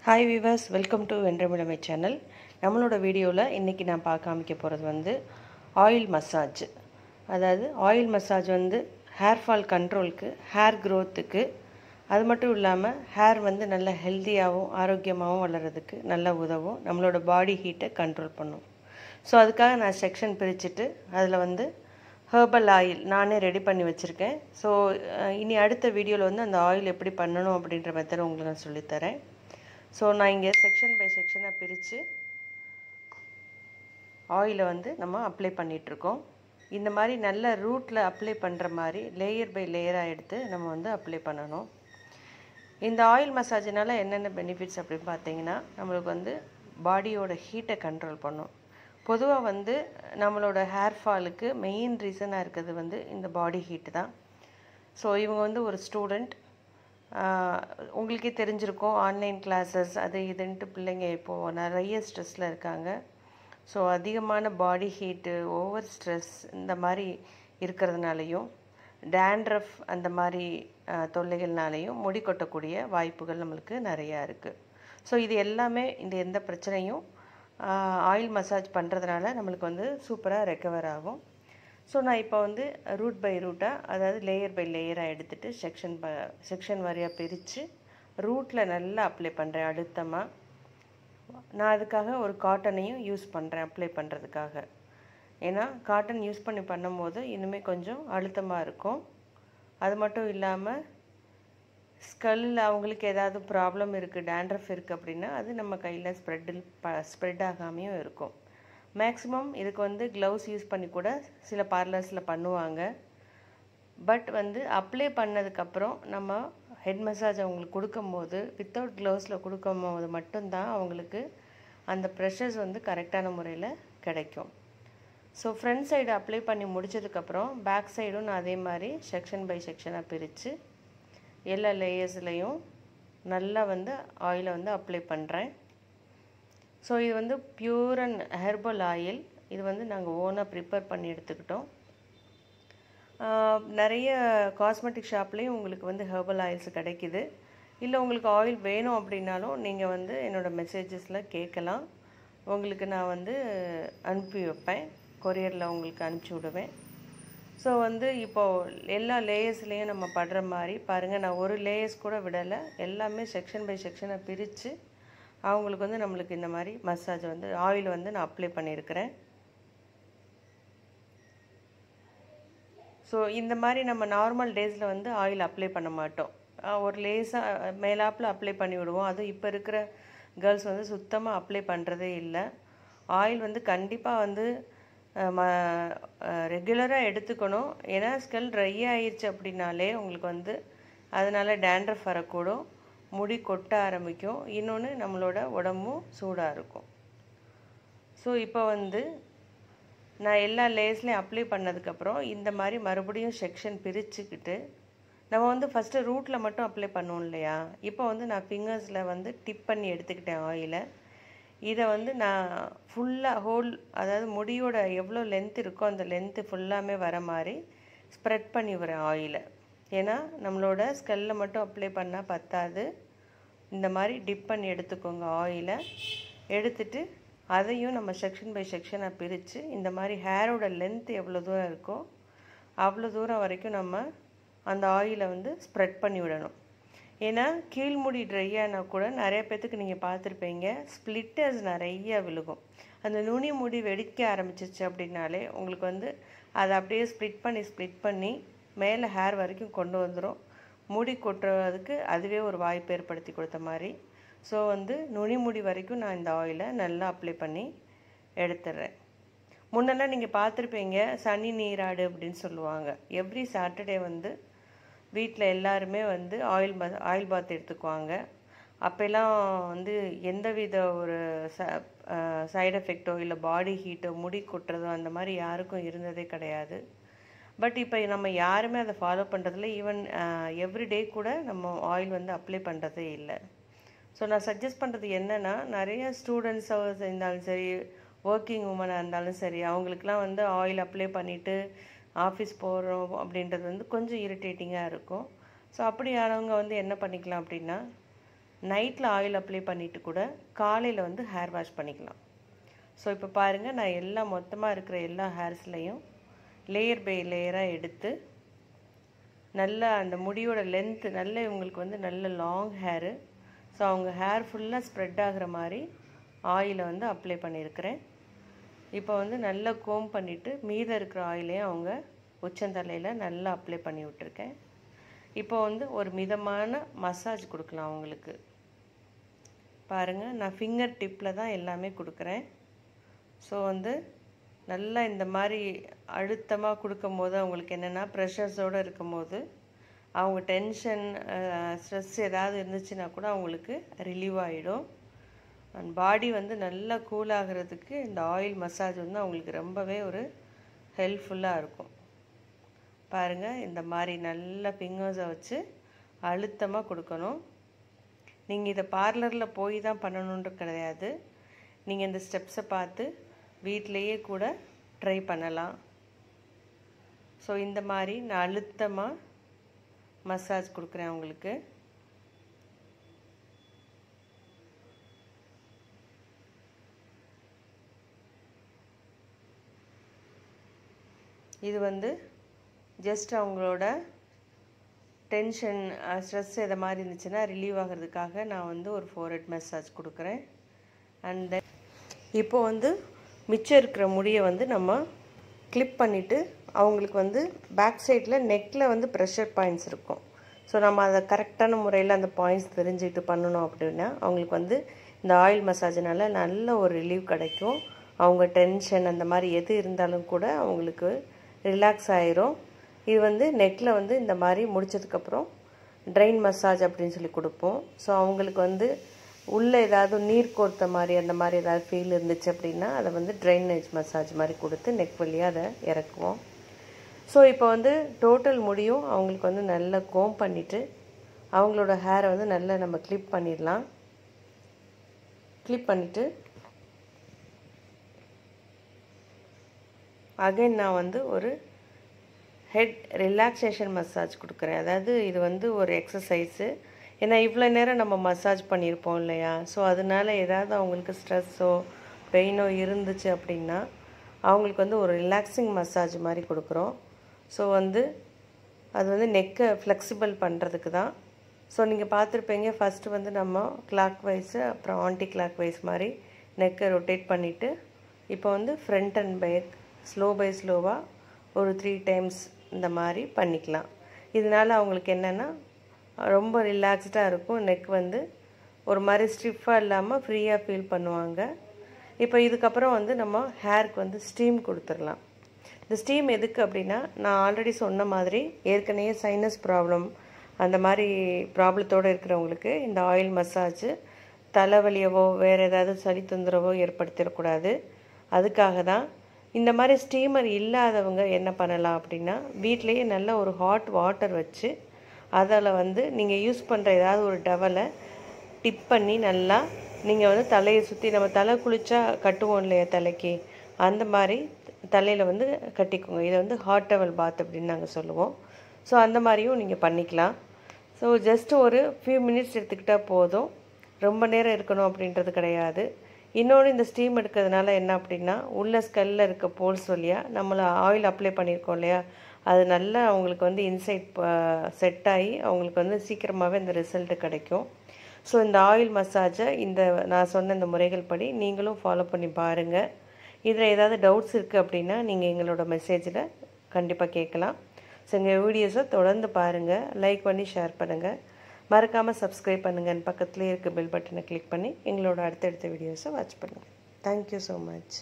Hi viewers, welcome to வென்றமிழமை channel. நம்மளோட வீடியோவில் இன்றைக்கி நான் காமிக்க போகிறது வந்து ஆயில் மசாஜ். அதாவது ஆயில் மசாஜ் வந்து ஹேர் ஃபால் கண்ட்ரோலுக்கு, ஹேர் க்ரோத்துக்கு, அது மட்டும் இல்லாமல் ஹேர் வந்து நல்ல ஹெல்த்தியாகவும் ஆரோக்கியமாகவும் வளர்கிறதுக்கு நல்ல உதவும். நம்மளோட பாடி ஹீட்டை கண்ட்ரோல் பண்ணும். ஸோ அதுக்காக நான் செக்ஷன் பிரிச்சுட்டு அதில் வந்து ஹெர்பல் ஆயில் நானே ரெடி பண்ணி வச்சுருக்கேன். ஸோ இனி அடுத்த வீடியோவில் வந்து அந்த ஆயில் எப்படி பண்ணணும் அப்படின்ற மெத்தட் உங்களுக்கு நான் சொல்லித்தரேன். ஸோ நான் இங்கே செக்ஷன் பை செக்ஷனாக பிரித்து ஆயிலை வந்து நம்ம அப்ளை பண்ணிகிட்ருக்கோம். இந்த மாதிரி நல்ல ரூட்டில் அப்ளை பண்ணுற மாதிரி லேயர் பை லேயராக எடுத்து நம்ம வந்து அப்ளை பண்ணணும். இந்த ஆயில் மசாஜினால் என்னென்ன பெனிஃபிட்ஸ் அப்படின்னு பார்த்தீங்கன்னா, நம்மளுக்கு வந்து பாடியோட ஹீட்டை கண்ட்ரோல் பண்ணும். பொதுவாக வந்து நம்மளோட ஹேர் ஃபாலுக்கு மெயின் ரீசனாக இருக்கிறது வந்து இந்த பாடி ஹீட்டு தான். ஸோ இவங்க வந்து ஒரு ஸ்டூடெண்ட், உங்களுக்கே தெரிஞ்சிருக்கும், ஆன்லைன் கிளாஸஸ் அது இதுன்ட்டு பிள்ளைங்க இப்போது நிறைய ஸ்ட்ரெஸ்ஸில் இருக்காங்க. ஸோ அதிகமான பாடி ஹீட்டு, ஓவர் ஸ்ட்ரெஸ் இந்த மாதிரி இருக்கிறதுனாலையும், டேண்ட்ரஃப் அந்த மாதிரி தொல்லைகள்னாலையும் முடி கொட்டக்கூடிய வாய்ப்புகள் நம்மளுக்கு நிறையா இருக்குது. ஸோ இது எல்லாமே இந்த எந்த பிரச்சனையும் ஆயில் மசாஜ் பண்ணுறதுனால நம்மளுக்கு வந்து சூப்பராக ரெக்கவர் ஆகும். ஸோ நான் இப்போ வந்து ரூட் பை ரூட்டாக, அதாவது லேயர் பை லேயராக எடுத்துகிட்டு செக்ஷன் வாரியாக பிரித்து ரூட்டில் நல்லா அப்ளை பண்ணுறேன் அழுத்தமாக. நான் அதுக்காக ஒரு காட்டனையும் யூஸ் பண்ணுறேன் அப்ளை பண்ணுறதுக்காக. ஏன்னா காட்டன் யூஸ் பண்ணி பண்ணும்போது இன்னுமே கொஞ்சம் அழுத்தமாக இருக்கும். அது மட்டும் இல்லாமல் ஸ்கல்லில் அவங்களுக்கு ஏதாவது ப்ராப்ளம் இருக்குது, டேண்ட்ரஃப் இருக்குது அப்படின்னா அது நம்ம கையில் ஸ்ப்ரெட் ஆகாமையும் இருக்கும். மேக்ஸிமம் இதுக்கு வந்து க்ளவுஸ் யூஸ் பண்ணி கூட சில பார்லர்ஸில் பண்ணுவாங்க. பட் வந்து அப்ளை பண்ணதுக்கப்புறம் நம்ம ஹெட் மசாஜ் அவங்களுக்கு கொடுக்கும்போது வித்தவுட் க்ளவுஸில் கொடுக்கும்போது மட்டும்தான் அவங்களுக்கு அந்த ப்ரெஷர்ஸ் வந்து கரெக்டான முறையில் கிடைக்கும். ஸோ ஃப்ரண்ட் சைடு அப்ளை பண்ணி முடித்ததுக்கப்புறம் பேக் சைடும் நான் அதே மாதிரி செக்ஷன் பை செக்ஷனாக பிரித்து எல்லா லேயர்ஸ்லேயும் நல்லா வந்து ஆயிலை வந்து அப்ளை பண்ணுறேன். ஸோ இது வந்து பியூர் அண்ட் ஹெர்பல் ஆயில். இது வந்து நாங்கள் ஓனாக ப்ரிப்பேர் பண்ணி எடுத்துக்கிட்டோம். நிறைய காஸ்மெட்டிக் ஷாப்லேயும் உங்களுக்கு வந்து ஹெர்பல் ஆயில்ஸ் கிடைக்கிது. இல்லை உங்களுக்கு ஆயில் வேணும் அப்படின்னாலும் நீங்கள் வந்து என்னோடய மெசேஜஸில் கேட்கலாம். உங்களுக்கு நான் வந்து அனுப்பி வைப்பேன், கொரியரில் உங்களுக்கு அனுப்பிச்சி விடுவேன். ஸோ வந்து இப்போது எல்லா லேயர்ஸ்லேயும் நம்ம படுற மாதிரி பாருங்கள், நான் ஒரு லேயர்ஸ் கூட விடலை, எல்லாமே செக்ஷன் பை செக்ஷனாக பிரித்து அவங்களுக்கு வந்து நம்மளுக்கு இந்த மாதிரி மசாஜ் வந்து ஆயில் வந்து நான் அப்ளை பண்ணியிருக்கிறேன். ஸோ இந்த மாதிரி நம்ம நார்மல் டேஸில் வந்து ஆயில் அப்ளை பண்ண மாட்டோம். ஒரு லேஸாக மேலாப்பில் அப்ளை பண்ணி விடுவோம். அதுவும் இப்போ இருக்கிற கேர்ள்ஸ் வந்து சுத்தமாக அப்ளை பண்ணுறதே இல்லை. ஆயில் வந்து கண்டிப்பாக வந்து ரெகுலராக எடுத்துக்கணும். ஏன்னா ஸ்கல் ட்ரை ஆயிடுச்சு அப்படின்னாலே உங்களுக்கு வந்து அதனால் டேண்ட்ரஃப் வரக்கூடும், முடி கொட்ட ஆரம்பிக்கும், இன்னொன்று நம்மளோட உடம்பும் சூடாக இருக்கும். ஸோ இப்போ வந்து நான் எல்லா லேயர்ஸ்லேயும் அப்ளை பண்ணதுக்கப்புறம் இந்த மாதிரி மறுபடியும் செக்ஷன் பிரிச்சுக்கிட்டு நம்ம வந்து ஃபஸ்ட்டு ரூட்டில் மட்டும் அப்ளை பண்ணுவோம் இல்லையா, இப்போ வந்து நான் ஃபிங்கர்ஸில் வந்து டிப் பண்ணி எடுத்துக்கிட்டேன் ஆயிலை. இதை வந்து நான் ஃபுல்லாக அதாவது முடியோட எவ்வளோ லென்த் இருக்கோ அந்த லென்த்து ஃபுல்லாமே வர மாதிரி ஸ்ப்ரெட் பண்ணி வரேன் ஆயிலை. ஏன்னா நம்மளோட ஸ்கல்லில் மட்டும் அப்ளை பண்ணால் பத்தாது. இந்த மாதிரி டிப் பண்ணி எடுத்துக்கோங்க ஆயிலை. எடுத்துட்டு அதையும் நம்ம செக்ஷன் பை செக்ஷனாக பிரித்து இந்த மாதிரி ஹேரோட லென்த் எவ்வளோ தூரம் இருக்கோ அவ்வளோ தூரம் வரைக்கும் நம்ம அந்த ஆயிலை வந்து ஸ்ப்ரெட் பண்ணி விடணும். ஏன்னா கீழ்முடி ட்ரை ஆனால் கூட நிறைய பேர்த்துக்கு நீங்கள் பார்த்துருப்பீங்க, ஸ்ப்ளிட்டர்ஸ் நிறைய விழுகும். அந்த நுனி முடி வெடிக்க ஆரம்பிச்சிச்சு அப்படின்னாலே உங்களுக்கு வந்து அதை அப்படியே ஸ்ப்ளிட் பண்ணி மேலே ஹேர் வரைக்கும் கொண்டு வந்துடும். முடி கொட்டுறதுக்கு அதுவே ஒரு வாய்ப்பு ஏற்படுத்தி கொடுத்த மாதிரி. ஸோ வந்து நுனி முடி வரைக்கும் நான் இந்த ஆயிலை நல்லா அப்ளை பண்ணி எடுத்துடுறேன். முன்னெல்லாம் நீங்கள் பார்த்துருப்பீங்க, சனி நீராடு அப்படின்னு சொல்லுவாங்க. எவ்ரி சாட்டர்டே வந்து வீட்டில் எல்லாருமே வந்து ஆயில் பாத் எடுத்துக்குவாங்க. அப்போல்லாம் வந்து எந்தவித ஒரு சைடு எஃபெக்டோ இல்லை பாடி ஹீட்டோ முடி கொட்டுறதோ அந்த மாதிரி யாருக்கும் இருந்ததே கிடையாது. பட் இப்போ நம்ம யாருமே அதை ஃபாலோ பண்ணுறதில்ல. ஈவன் எவ்ரிடே கூட நம்ம ஆயில் வந்து அப்ளை பண்ணுறதே இல்லை. ஸோ நான் சஜஸ்ட் பண்ணுறது என்னென்னா, நிறைய ஸ்டூடெண்ட்ஸாக இருந்தாலும் சரி, ஒர்க்கிங் உமனாக இருந்தாலும் சரி, அவங்களுக்குலாம் வந்து ஆயில் அப்ளை பண்ணிவிட்டு ஆஃபீஸ் போகிறோம் அப்படின்றது வந்து கொஞ்சம் இரிட்டேட்டிங்காக இருக்கும். ஸோ அப்படியானவங்க வந்து என்ன பண்ணிக்கலாம் அப்படின்னா, நைட்டில் ஆயில் அப்ளை பண்ணிவிட்டு கூட காலையில் வந்து ஹேர் வாஷ் பண்ணிக்கலாம். ஸோ இப்போ பாருங்கள், நான் எல்லாம் மொத்தமாக இருக்கிற எல்லா ஹேர்ஸ்லையும் லேயர் பை லேயராக எடுத்து நல்லா அந்த முடியோட லென்த்து நல்ல இவங்களுக்கு வந்து நல்ல லாங் ஹேரு. ஸோ அவங்க ஹேர் ஃபுல்லாக ஸ்ப்ரெட் ஆகிற மாதிரி ஆயிலை வந்து அப்ளை பண்ணியிருக்கிறேன். இப்போ வந்து நல்லா கோம் பண்ணிவிட்டு மீதம் இருக்கிற ஆயிலையும் அவங்க உச்சந்தலையில் நல்லா அப்ளை பண்ணி விட்டுருக்கேன். இப்போ வந்து ஒரு மிதமான மசாஜ் கொடுக்கலாம் அவங்களுக்கு. பாருங்கள், நான் ஃபிங்கர் டிப்பில் தான் எல்லாமே கொடுக்குறேன். ஸோ வந்து நல்லா இந்த மாதிரி அழுத்தமாக கொடுக்கும் போது அவங்களுக்கு என்னென்னா ப்ரெஷர்ஸோடு இருக்கும் போது அவங்க டென்ஷன் ஸ்ட்ரெஸ் ஏதாவது இருந்துச்சுன்னா கூட அவங்களுக்கு ரிலீவ் ஆகிடும். அண்ட் பாடி வந்து நல்லா கூல் ஆகிறதுக்கு இந்த ஆயில் மசாஜ் வந்து அவங்களுக்கு ரொம்பவே ஒரு ஹெல்ப்ஃபுல்லாக இருக்கும். பாருங்கள், இந்த மாதிரி நல்ல ஃபிங்கர்ஸை வச்சு அழுத்தமாக கொடுக்கணும். நீங்கள் இதை பார்லரில் போய் தான் பண்ணணுன்ற கிடையாது. நீங்கள் இந்த ஸ்டெப்ஸை பார்த்து வீட்டிலையே கூட ட்ரை பண்ணலாம். ஸோ இந்த மாதிரி நான் அழுத்தமாக மசாஜ் கொடுக்குறேன் அவங்களுக்கு. இது வந்து ஜஸ்ட் அவங்களோட டென்ஷன் ஸ்ட்ரெஸ் எதை மாதிரி இருந்துச்சுன்னா ரிலீவ் ஆகிறதுக்காக நான் வந்து ஒரு ஃபோர்ஹெட் மசாஜ் கொடுக்குறேன். அண்ட் தென் இப்போ வந்து மிச்சம் இருக்கிற முடியை வந்து நம்ம கிளிப் பண்ணிவிட்டு அவங்களுக்கு வந்து பேக் சைடில் நெக்கில் வந்து ப்ரெஷர் பாயிண்ட்ஸ் இருக்கும். ஸோ நம்ம அதை கரெக்டான முறையில் அந்த பாயிண்ட்ஸ் தெரிஞ்சுக்கிட்டு பண்ணணும் அப்படின்னா அவங்களுக்கு வந்து இந்த ஆயில் மசாஜினால் நல்ல ஒரு ரிலீவ் கிடைக்கும். அவங்க டென்ஷன் அந்த மாதிரி எது இருந்தாலும் கூட அவங்களுக்கு ரிலாக்ஸ் ஆயிரும். இது வந்து நெக்கில் வந்து இந்த மாதிரி முடித்ததுக்கப்புறம் ட்ரைன் மசாஜ் அப்படின்னு சொல்லி கொடுப்போம். ஸோ அவங்களுக்கு வந்து உள்ளே ஏதாவது நீர் கோர்த்த மாதிரி அந்த மாதிரி ஏதாவது ஃபீல் இருந்துச்சு அப்படின்னா அதை வந்து ட்ரைனேஜ் மசாஜ் மாதிரி கொடுத்து நெக் வழியாக அதை இறக்குவோம். ஸோ இப்போ வந்து டோட்டல் முடியும் அவங்களுக்கு வந்து நல்லா கோம் பண்ணிவிட்டு அவங்களோட ஹேரை வந்து நல்லா நம்ம கிளிப் பண்ணிடலாம். கிளிப் பண்ணிவிட்டு அகைன் நான் வந்து ஒரு ஹெட் ரிலாக்ஸேஷன் மசாஜ் கொடுக்குறேன். அதாவது இது வந்து ஒரு எக்ஸசைஸு. ஏன்னா இவ்வளோ நேரம் நம்ம மசாஜ் பண்ணியிருப்போம் இல்லையா? ஸோ அதனால ஏதாவது அவங்களுக்கு ஸ்ட்ரெஸ்ஸோ பெயினோ இருந்துச்சு அப்படின்னா அவங்களுக்கு வந்து ஒரு ரிலாக்ஸிங் மசாஜ் மாதிரி கொடுக்குறோம். ஸோ வந்து அது வந்து நெக்கை ஃப்ளெக்சிபிள் பண்ணுறதுக்கு தான். ஸோ நீங்கள் பார்த்துருப்பீங்க, ஃபஸ்ட்டு வந்து நம்ம கிளாக் வைஸு அப்புறம் ஆன்டி கிளாக் வைஸ் மாதிரி நெக்கை ரொட்டேட் பண்ணிவிட்டு இப்போ வந்து front and back slow by ஸ்லோவாக ஒரு 3 டைம்ஸ் இந்த மாதிரி பண்ணிக்கலாம். இதனால் அவங்களுக்கு என்னென்னா ரொம்ப ரிலாக்ஸ்டாக இருக்கும். நெக் வந்து ஒரு மாதிரி ஸ்டிஃபாக இல்லாமல் ஃப்ரீயாக ஃபீல் பண்ணுவாங்க. இப்போ இதுக்கப்புறம் வந்து நம்ம ஹேருக்கு வந்து ஸ்டீம் கொடுத்துடலாம். இந்த ஸ்டீம் எதுக்கு அப்படின்னா நான் ஆல்ரெடி சொன்ன மாதிரி ஏற்கனவே சைனஸ் ப்ராப்ளம் அந்த மாதிரி ப்ராப்ளத்தோடு இருக்கிறவங்களுக்கு இந்த ஆயில் மசாஜ் தலைவலியவோ வேறு ஏதாவது சளி தொந்தரவோ ஏற்படுத்திடக்கூடாது. அதுக்காக தான். இந்த மாதிரி ஸ்டீமர் இல்லாதவங்க என்ன பண்ணலாம் அப்படின்னா வீட்டிலையே நல்ல ஒரு ஹாட் வாட்டர் வச்சு அதில் வந்து நீங்கள் யூஸ் பண்ணுற ஏதாவது ஒரு டவலை டிப் பண்ணி நல்லா நீங்கள் வந்து தலையை சுற்றி நம்ம தலை குளித்தா கட்டுவோம் இல்லையா தலைக்கு, அந்த மாதிரி தலையில் வந்து கட்டிக்கோங்க. இதை வந்து ஹாட் டவல் பாத் அப்படின்னு நாங்கள் சொல்லுவோம். ஸோ அந்த மாதிரியும் நீங்கள் பண்ணிக்கலாம். ஸோ ஜஸ்ட் ஒரு ஃபியூ மினிட்ஸ் எடுத்துக்கிட்டால் போதும், ரொம்ப நேரம் இருக்கணும் அப்படின்றது கிடையாது. இன்னொன்று இந்த ஸ்டீம் எடுக்கிறதுனால என்ன அப்படின்னா உள்ள ஸ்கல்லில் இருக்க போல்ஸ் வழியாக நம்மளை ஆயில் அப்ளை பண்ணியிருக்கோம் இல்லையா, அது நல்லா அவங்களுக்கு வந்து இன்சைட் செட் ஆகி அவங்களுக்கு வந்து சீக்கிரமாகவே இந்த ரிசல்ட்டு கிடைக்கும். ஸோ இந்த ஆயில் மசாஜை இந்த நான் சொன்ன இந்த முறைகள் படி நீங்களும் ஃபாலோ பண்ணி பாருங்கள். இதில் ஏதாவது டவுட்ஸ் இருக்குது அப்படின்னா நீங்கள் எங்களோட மெசேஜில் கண்டிப்பாக கேட்கலாம். ஸோ எங்கள் வீடியோஸை தொடர்ந்து பாருங்கள், லைக் பண்ணி ஷேர் பண்ணுங்கள், மறக்காமல் சப்ஸ்கிரைப் பண்ணுங்கள். பக்கத்துலேயே இருக்க பெல் பட்டனை கிளிக் பண்ணி எங்களோட அடுத்தடுத்த வீடியோஸை வாட்ச் பண்ணுங்கள். Thank you so much.